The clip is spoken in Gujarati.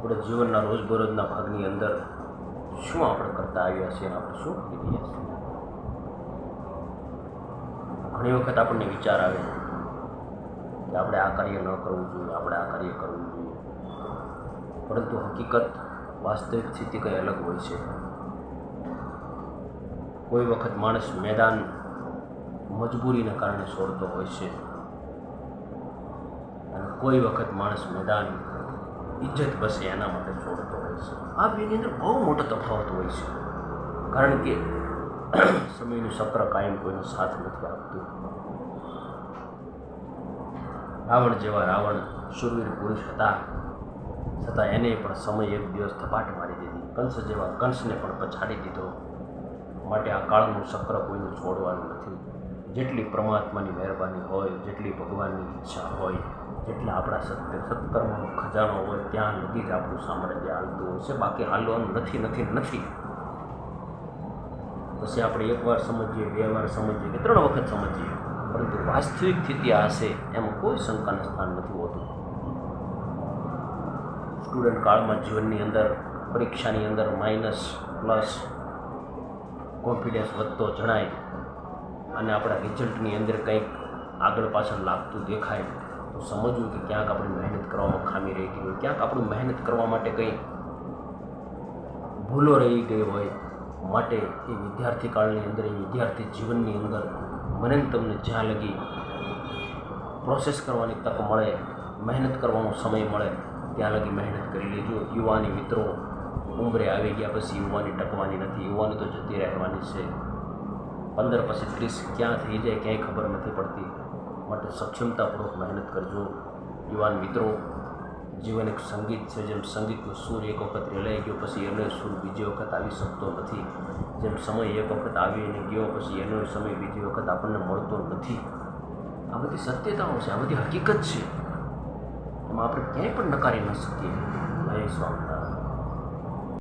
આપણે જીવનના રોજબરોજના ભાગની અંદર શું આપણે કરતા આવ્યા છીએ અને આપણે શું કરી રહ્યા છીએ. ઘણી વખત આપણને વિચાર આવે કે આપણે આ કાર્ય ન કરવું જોઈએ, આપણે આ કાર્ય કરવું જોઈએ, પરંતુ હકીકત વાસ્તવિક સ્થિતિ કંઈ અલગ હોય છે. કોઈ વખત માણસ મેદાન મજબૂરીને કારણે છોડતો હોય છે અને કોઈ વખત માણસ મેદાન ઇજ્જત બસે એના માટે છોડતો હોય છે. આ બેની અંદર બહુ મોટો તફાવત હોય છે, કારણ કે સમયનું ચક્ર કાયમ કોઈનો સાથ નથી આપતું. રાવણ જેવા રાવણ શૂરવીર પુરુષ હતા, છતાં એને પણ સમય એક દિવસ થપાટ મારી દીધી. કંસ જેવા કંસને પણ પછાડી દીધો. માટે આ કાળનું ચક્ર કોઈનું છોડવાનું નથી. જેટલી પરમાત્માની મહેરબાની હોય, જેટલી ભગવાનની ઈચ્છા હોય, જેટલા આપણા સત્કર્મનો ખજાનો હોય, ત્યાં લગી જ આપણું સામ્રાજ્ય હાલતું હોય છે. બાકી હાલવાનું નથી નથી નથી. પછી આપણે એકવાર સમજીએ, 2 વાર સમજીએ કે 3 વખત સમજીએ, પરંતુ વાસ્તવિક સ્થિતિ આ હશે એમાં કોઈ શંકાનું સ્થાન નથી હોતું. સ્ટુડન્ટ કાળમાં જીવનની અંદર, પરીક્ષાની અંદર માઇનસ પ્લસ કોન્ફિડન્સ વધતો જણાય અને આપણા રિઝલ્ટની અંદર કંઈક આગળ પાછળ લાગતું દેખાય તો સમજવું કે ક્યાંક આપણી મહેનત કરવામાં ખામી રહી ગઈ હોય, ક્યાંક આપણું મહેનત કરવા માટે કંઈ ભૂલો રહી ગઈ હોય. માટે એ વિદ્યાર્થી કાળની અંદર, એ વિદ્યાર્થી જીવનની અંદર મને તમને જ્યાં લગી પ્રોસેસ કરવાની તક મળે, મહેનત કરવાનો સમય મળે ત્યાં લગી મહેનત કરી લેજો. યુવાની મિત્રો ઉંમરે આવી ગયા પછી યુવાની ટકવાની નથી. યુવાની તો જતી રહેવાની છે. 15 પછી 30 ક્યાં થઈ જાય ક્યાંય ખબર નથી પડતી. માટે સક્ષમતાપૂર્વક મહેનત કરજો યુવાન મિત્રો. જીવન એક સંગીત છે. જેમ સંગીતનો સૂર એક વખત રેલાઈ ગયો પછી એનો સૂર બીજી વખત આવી શકતો નથી. જેમ સમય એક વખત આવીને ગયો પછી એનો સમય બીજી વખત આપણને મળતો નથી. આ બધી સત્યતાઓ છે, આ બધી હકીકત છે. એમાં આપણે ક્યાંય પણ નકારી ન શકીએ. જય સ્વામિનારાયણ.